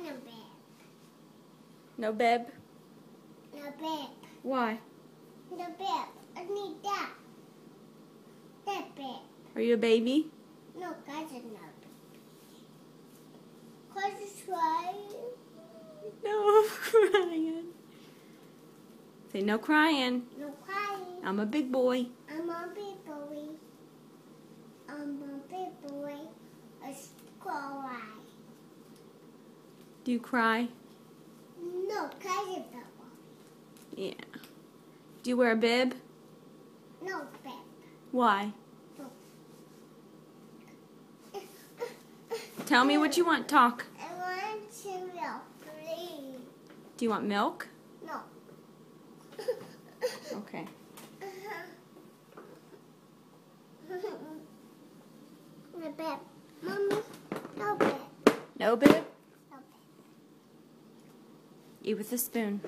no bib. No bib? No bib. Why? No bib. I need that. That bib. Are you a baby? No, cause it's no bib. Cause it's crying. No crying. Say no crying. No crying. I'm a big boy. I'm a big boy. I'm a big boy. It's cry. Do you cry? No, cause it's no boy. Yeah. Do you wear a bib? No bib. Why? No. Tell me what you want. Talk. I want cereal, please. Do you want milk? No. Okay. No bib. Mommy, no bib. No bib? No bib. Eat with a spoon.